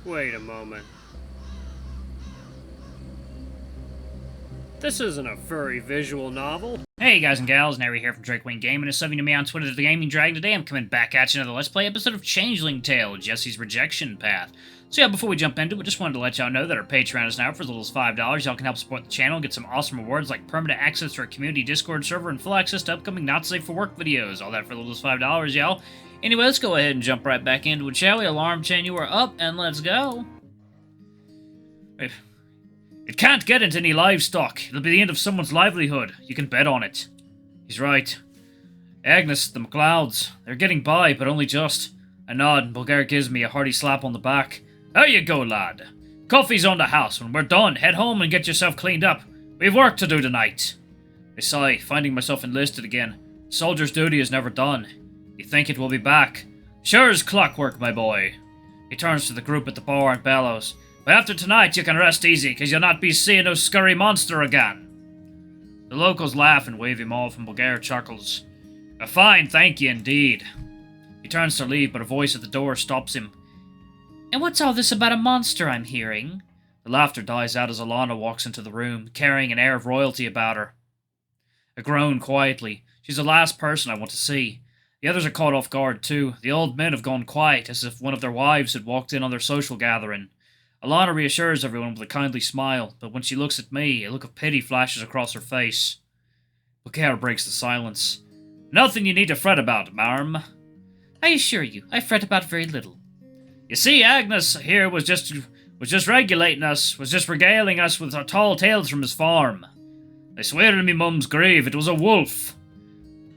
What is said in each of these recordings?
Wait a moment. This isn't a furry visual novel. Hey guys and gals, Nary here from Drakewing Gaming, and subbing to me on Twitter the Gaming Dragon. Today I'm coming back at you another Let's Play episode of Changeling Tale, Jessie's Rejection Path. So yeah, before we jump into it, just wanted to let y'all know that our Patreon is now for as little as $5. Y'all can help support the channel and get some awesome rewards like permanent access to our community Discord server and full access to upcoming Not Safe for Work videos. All that for as little as $5, y'all. Anyway, let's go ahead and jump right back into it, shall we? Alarm chain, you are up, and let's go. It can't get into any livestock. It'll be the end of someone's livelihood. You can bet on it. He's right. Agnes, the McLeods, they're getting by, but only just. I nod, and Bulgaria gives me a hearty slap on the back. There you go, lad. Coffee's on the house. When we're done, head home and get yourself cleaned up. We've work to do tonight. I sigh, finding myself enlisted again. Soldier's duty is never done. You think it will be back? Sure as clockwork, my boy. He turns to the group at the bar and bellows. But after tonight, you can rest easy, cause you'll not be seeing no scurry monster again. The locals laugh and wave him off, and Bulgaria chuckles. A fine thank you indeed. He turns to leave, but a voice at the door stops him. And what's all this about a monster I'm hearing? The laughter dies out as Alana walks into the room, carrying an air of royalty about her. I groan quietly. She's the last person I want to see. The others are caught off guard too. The old men have gone quiet, as if one of their wives had walked in on their social gathering. Alana reassures everyone with a kindly smile, but when she looks at me, a look of pity flashes across her face. Bulgaria breaks the silence. Nothing you need to fret about, marm. I assure you, I fret about very little. You see, Agnes here was just regulating us, was just regaling us with our tall tales from his farm. I swear to me mum's grave, it was a wolf.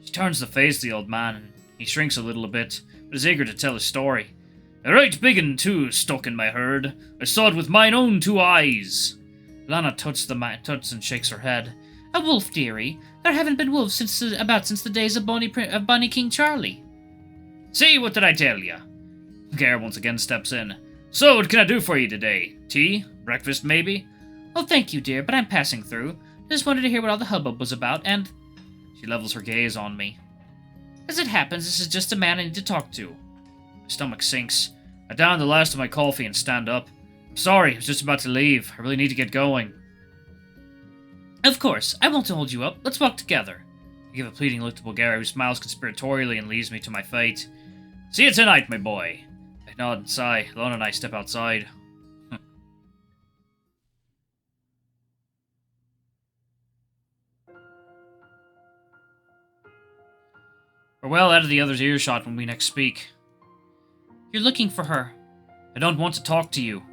She turns to face the old man, and he shrinks a little bit, but is eager to tell his story. A right big un, too, stuck in my herd. I saw it with mine own two eyes. Lana tuts and shakes her head. A wolf, dearie. There haven't been wolves since the days of Bonnie King Charlie. See, what did I tell ya? Gare once again steps in. So, what can I do for you today? Tea? Breakfast, maybe? Oh, thank you, dear, but I'm passing through. Just wanted to hear what all the hubbub was about, and... She levels her gaze on me. As it happens, this is just a man I need to talk to. My stomach sinks. I down the last of my coffee and stand up. I'm sorry, I was just about to leave. I really need to get going. Of course, I won't hold you up. Let's walk together. I give a pleading look to Bulgaria, who smiles conspiratorially and leaves me to my fate. See you tonight, my boy. I nod and sigh. Alana and I step outside. We're well out of the other's earshot when we next speak. You're looking for her. I don't want to talk to you.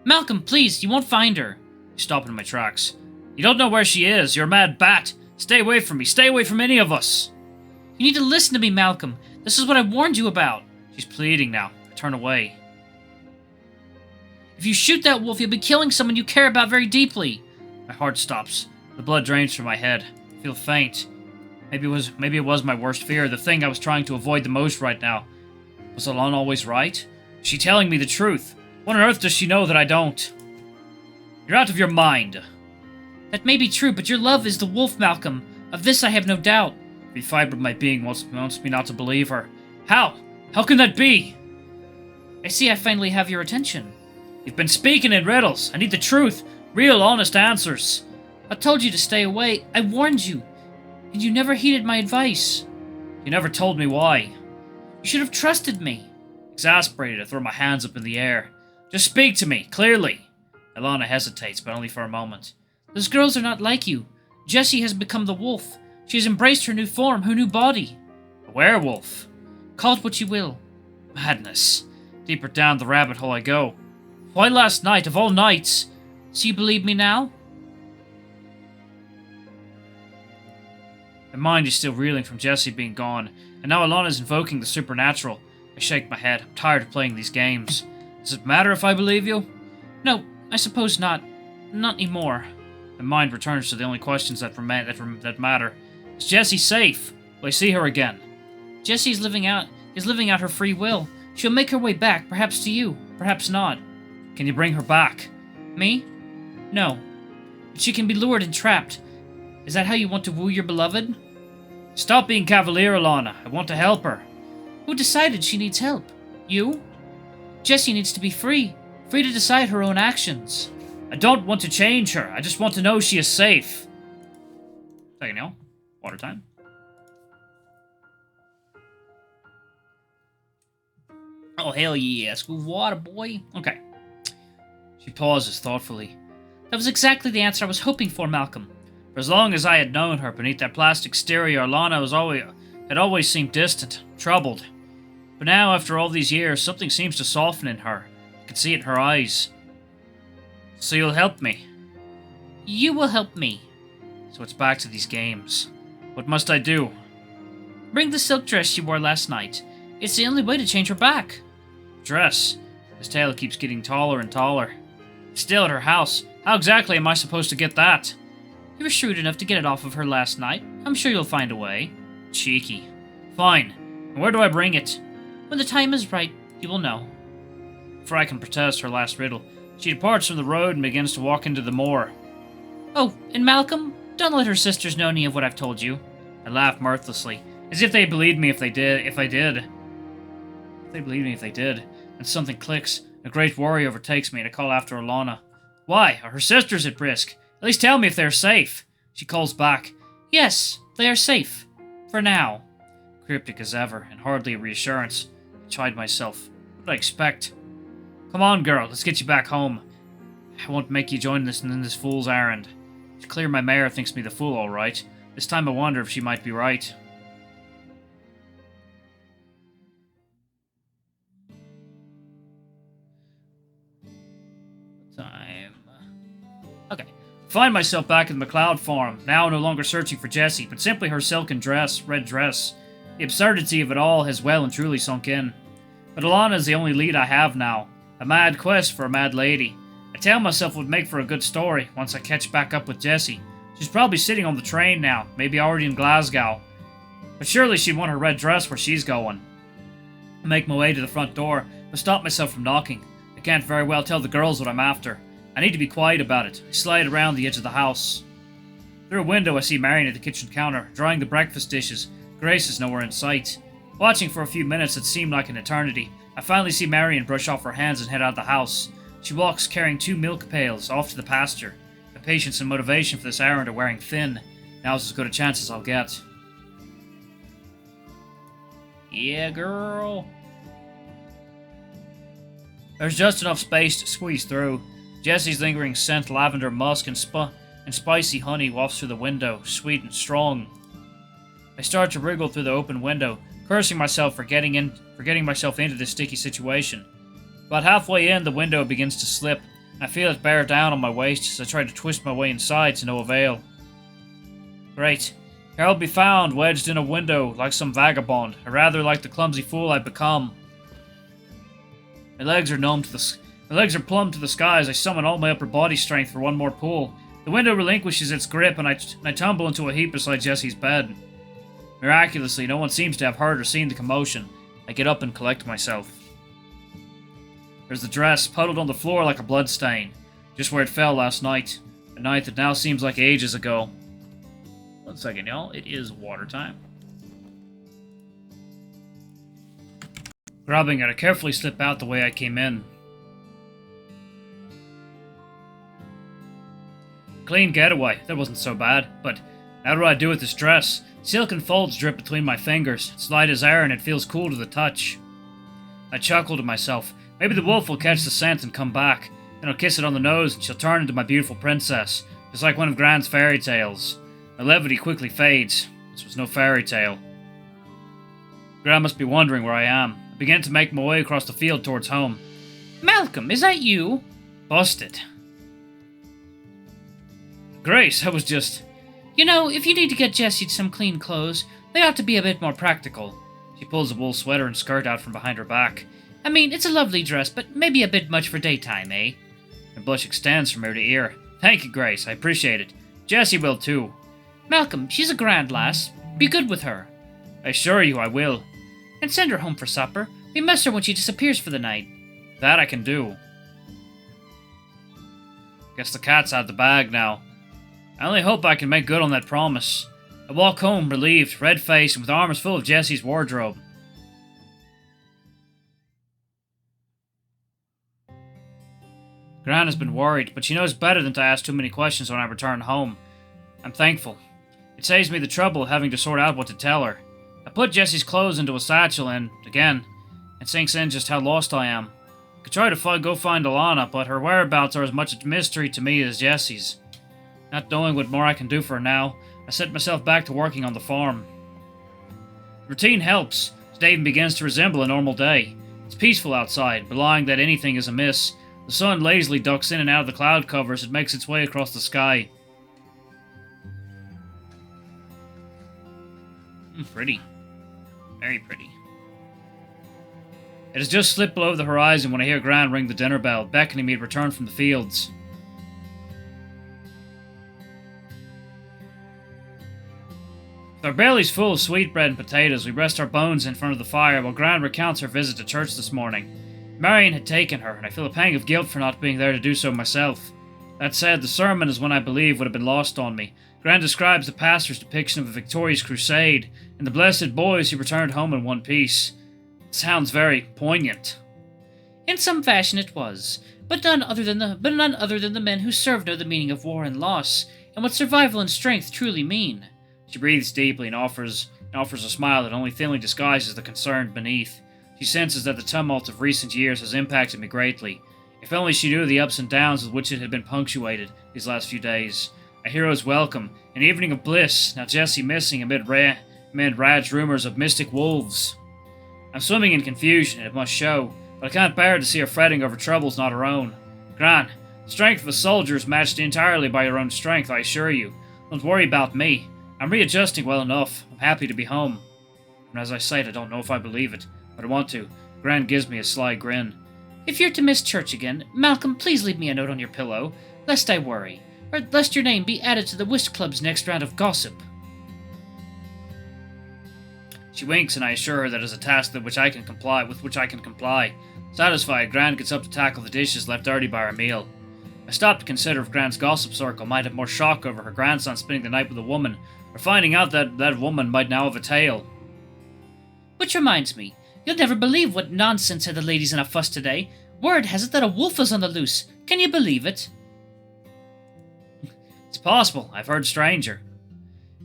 Malcolm, please, you won't find her. I stop in my tracks. You don't know where she is. You're a mad bat. Stay away from me. Stay away from any of us. You need to listen to me, Malcolm. This is what I warned you about. She's pleading now. I turn away. If you shoot that wolf, you'll be killing someone you care about very deeply. My heart stops. The blood drains from my head. I feel faint. Maybe it was my worst fear, the thing I was trying to avoid the most right now. Was Alana always right? Is she telling me the truth? What on earth does she know that I don't? You're out of your mind. That may be true, but your love is the wolf, Malcolm. Of this I have no doubt. Every fiber of my being wants me not to believe her. How? How can that be? I see I finally have your attention. You've been speaking in riddles. I need the truth. Real, honest answers. I told you to stay away. I warned you. And you never heeded my advice. You never told me why. You should have trusted me. Exasperated, I throw my hands up in the air. Just speak to me, clearly. Alana hesitates, but only for a moment. Those girls are not like you. Jessie has become the wolf. She has embraced her new form, her new body. A werewolf. Call it what you will. Madness. Deeper down the rabbit hole I go. Why last night, of all nights? So you believe me now? My mind is still reeling from Jessie being gone, and now Alana's invoking the supernatural. I shake my head. I'm tired of playing these games. Does it matter if I believe you? No, I suppose not. Not anymore. My mind returns to the only questions that matter. Is Jessie safe? Will I see her again? Jessie is living out her free will. She'll make her way back, perhaps to you, perhaps not. Can you bring her back? Me? No. But she can be lured and trapped. Is that how you want to woo your beloved? Stop being cavalier, Alana. I want to help her. Who decided she needs help? You? Jessie needs to be free. free to decide her own actions. I don't want to change her. I just want to know she is safe. Second, y'all. Water time. Oh, hell yeah. Smooth water, boy. Okay. She pauses thoughtfully. That was exactly the answer I was hoping for, Malcolm. For as long as I had known her, beneath that plastic exterior, Alana had always seemed distant, troubled. But now, after all these years, something seems to soften in her. I can see it in her eyes. So you'll help me? You will help me. So it's back to these games. What must I do? Bring the silk dress she wore last night. It's the only way to change her back. Dress? His tail keeps getting taller and taller. It's still at her house. How exactly am I supposed to get that? You were shrewd enough to get it off of her last night. I'm sure you'll find a way. Cheeky. Fine. And where do I bring it? When the time is right, you will know. Before I can protest her last riddle, she departs from the road and begins to walk into the moor. Oh, and Malcolm, don't let her sisters know any of what I've told you. I laugh mirthlessly, as if they believed me if I did. They believed me if they did. And something clicks. A great worry overtakes me, and I call after Alana. Why? Are her sisters at risk? At least tell me if they're safe. She calls back. Yes, they are safe. For now. Cryptic as ever, and hardly a reassurance. I chide myself. What did I expect? Come on, girl, let's get you back home. I won't make you join this in this fool's errand. It's clear my mare thinks me the fool, all right. This time I wonder if she might be right. Okay. Find myself back in the McLeod farm, now no longer searching for Jessie, but simply her silken dress, red dress. The absurdity of it all has well and truly sunk in. But Alana is the only lead I have now. A mad quest for a mad lady. I tell myself it would make for a good story once I catch back up with Jessie. She's probably sitting on the train now, maybe already in Glasgow. But surely she'd want her red dress where she's going. I make my way to the front door, but stop myself from knocking. I can't very well tell the girls what I'm after. I need to be quiet about it. I slide around the edge of the house. Through a window I see Marion at the kitchen counter, drying the breakfast dishes. Grace is nowhere in sight. Watching for a few minutes that seemed like an eternity, I finally see Marion brush off her hands and head out of the house. She walks carrying 2 milk pails off to the pasture. The patience and motivation for this errand are wearing thin. Now's as good a chance as I'll get. Yeah, girl. There's just enough space to squeeze through. Jessie's lingering scent, lavender, musk, and spicy honey wafts through the window, sweet and strong. I start to wriggle through the open window, cursing myself for getting myself into this sticky situation. About halfway in, the window begins to slip, and I feel it bear down on my waist as I try to twist my way inside to no avail. Great. Here I'll be found, wedged in a window like some vagabond, or rather like the clumsy fool I've become. My legs are plumb to the sky as I summon all my upper body strength for one more pull. The window relinquishes its grip, and I tumble into a heap beside Jessie's bed. Miraculously, no one seems to have heard or seen the commotion. I get up and collect myself. There's the dress, puddled on the floor like a bloodstain, just where it fell last night. A night that now seems like ages ago. 1 second, y'all. It is water time. Grabbing it, I carefully slip out the way I came in. Clean getaway. That wasn't so bad, but how do I do with this dress? Silken folds drip between my fingers. It's light as air and it feels cool to the touch. I chuckle to myself. Maybe the wolf will catch the scent and come back. Then I'll kiss it on the nose and she'll turn into my beautiful princess, just like one of Gran's fairy tales. My levity quickly fades. This was no fairy tale. Gran must be wondering where I am. I begin to make my way across the field towards home. Malcolm, is that you? Busted. Grace, I was just... You know, if you need to get Jessie some clean clothes, they ought to be a bit more practical. She pulls a wool sweater and skirt out from behind her back. I mean, it's a lovely dress, but maybe a bit much for daytime, eh? Her blush extends from ear to ear. Thank you, Grace. I appreciate it. Jessie will, too. Malcolm, she's a grand lass. Be good with her. I assure you I will. And send her home for supper. We miss her when she disappears for the night. That I can do. Guess the cat's out of the bag now. I only hope I can make good on that promise. I walk home, relieved, red-faced, and with arms full of Jessie's wardrobe. Gran has been worried, but she knows better than to ask too many questions when I return home. I'm thankful. It saves me the trouble of having to sort out what to tell her. I put Jessie's clothes into a satchel and, again, it sinks in just how lost I am. I could try to go find Alana, but her whereabouts are as much a mystery to me as Jessie's. Not knowing what more I can do for her now, I set myself back to working on the farm. Routine helps. Today even begins to resemble a normal day. It's peaceful outside, belying that anything is amiss. The sun lazily ducks in and out of the cloud cover as it makes its way across the sky. Pretty. Very pretty. It has just slipped below the horizon when I hear Gran ring the dinner bell, beckoning me to return from the fields. With our bellies full of sweetbread and potatoes, we rest our bones in front of the fire while Gran recounts her visit to church this morning. Marion had taken her, and I feel a pang of guilt for not being there to do so myself. That said, the sermon is one I believe would have been lost on me. Gran describes the pastor's depiction of a victorious crusade, and the blessed boys who returned home in one piece. It sounds very poignant. In some fashion it was, but none other than the men who served know the meaning of war and loss, and what survival and strength truly mean. She breathes deeply and offers a smile that only thinly disguises the concern beneath. She senses that the tumult of recent years has impacted me greatly. If only she knew the ups and downs with which it had been punctuated these last few days. A hero's welcome, an evening of bliss, now Jessie missing amid Rad's rumors of mystic wolves. I'm swimming in confusion, it must show, but I can't bear to see her fretting over troubles not her own. Gran, the strength of a soldier is matched entirely by your own strength, I assure you. Don't worry about me. I'm readjusting well enough. I'm happy to be home. And as I say it, I don't know if I believe it, but I want to. Gran gives me a sly grin. If you're to miss church again, Malcolm, please leave me a note on your pillow, lest I worry, or lest your name be added to the whist club's next round of gossip. She winks, and I assure her that it is a task with which I can comply. Satisfied, Gran gets up to tackle the dishes left dirty by our meal. I stop to consider if Gran's gossip circle might have more shock over her grandson spending the night with a woman, or finding out that that woman might now have a tail. Which reminds me, you'll never believe what nonsense had the ladies in a fuss today. Word has it that a wolf is on the loose. Can you believe it? It's possible. I've heard stranger.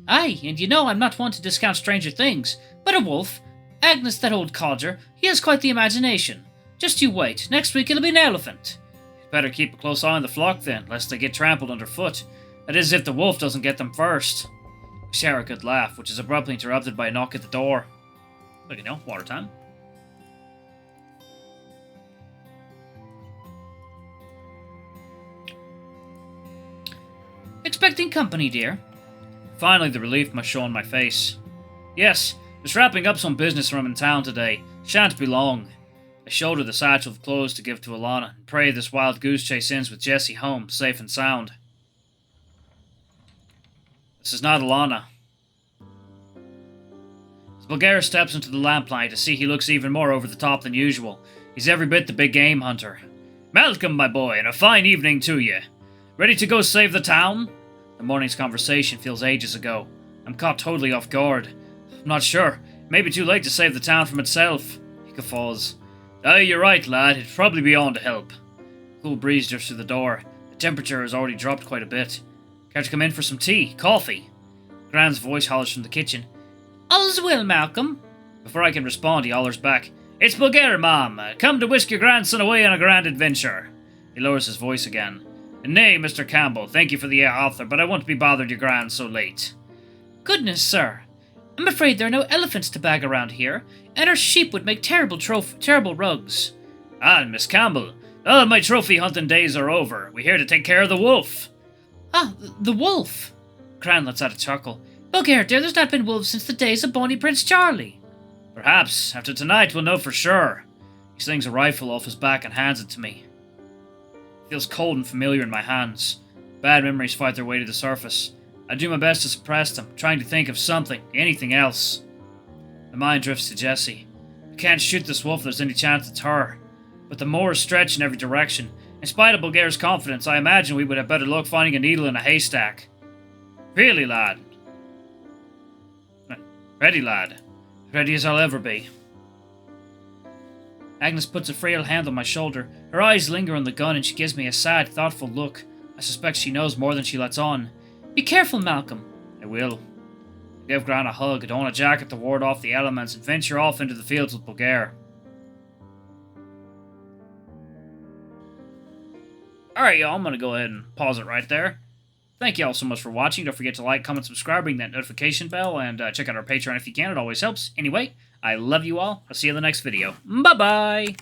Aye, and you know I'm not one to discount stranger things, but a wolf, Agnes, that old codger, he has quite the imagination. Just you wait, next week it'll be an elephant. Better keep a close eye on the flock then, lest they get trampled underfoot. That is, if the wolf doesn't get them first. We share a good laugh, which is abruptly interrupted by a knock at the door. Look, you know, water time. Expecting company, dear? Finally, the relief must show on my face. Yes, just wrapping up some business from in town today. Shan't be long. I shoulder the satchel of clothes to give to Alana, and pray this wild goose chase ends with Jessie home, safe and sound. This is not Alana. As Bulgaria steps into the lamplight, I see he looks even more over the top than usual. He's every bit the big game hunter. Malcolm, my boy, and a fine evening to you. Ready to go save the town? The morning's conversation feels ages ago. I'm caught totally off guard. I'm not sure. Maybe too late to save the town from itself. He guffaws. Aye, you're right, lad. It'd probably be on to help. Cool breeze drifts through the door. The temperature has already dropped quite a bit. Care to come in for some tea? Coffee? Gran's voice hollers from the kitchen. All's well, Malcolm. Before I can respond, he hollers back. It's Bulgaria, Mom. Come to whisk your grandson away on a grand adventure. He lowers his voice again. Nay, Mr. Campbell, thank you for the offer, but I won't be bothered your grand so late. Goodness, sir. I'm afraid there are no elephants to bag around here, and our sheep would make terrible rugs. Ah, Miss Campbell. Oh, my trophy hunting days are over. We're here to take care of the wolf. Ah, the wolf. Cran lets out a chuckle. Bulgaria, dear, there's not been wolves since the days of Bonnie Prince Charlie. Perhaps. After tonight, we'll know for sure. He slings a rifle off his back and hands it to me. It feels cold and familiar in my hands. Bad memories fight their way to the surface. I do my best to suppress them, trying to think of something, anything else. My mind drifts to Jessie. I can't shoot this wolf if there's any chance it's her. But the moors stretch in every direction. In spite of Bulgaria's confidence, I imagine we would have better luck finding a needle in a haystack. Really, lad? Ready, lad. Ready as I'll ever be. Agnes puts a frail hand on my shoulder. Her eyes linger on the gun and she gives me a sad, thoughtful look. I suspect she knows more than she lets on. Be careful, Malcolm. I will. I give Gran a hug, don a jacket to ward off the elements, and venture off into the fields with Bulgaire. Alright, y'all, I'm going to go ahead and pause it right there. Thank you all so much for watching. Don't forget to like, comment, subscribe, ring that notification bell, and check out our Patreon if you can. It always helps. Anyway, I love you all. I'll see you in the next video. Bye-bye!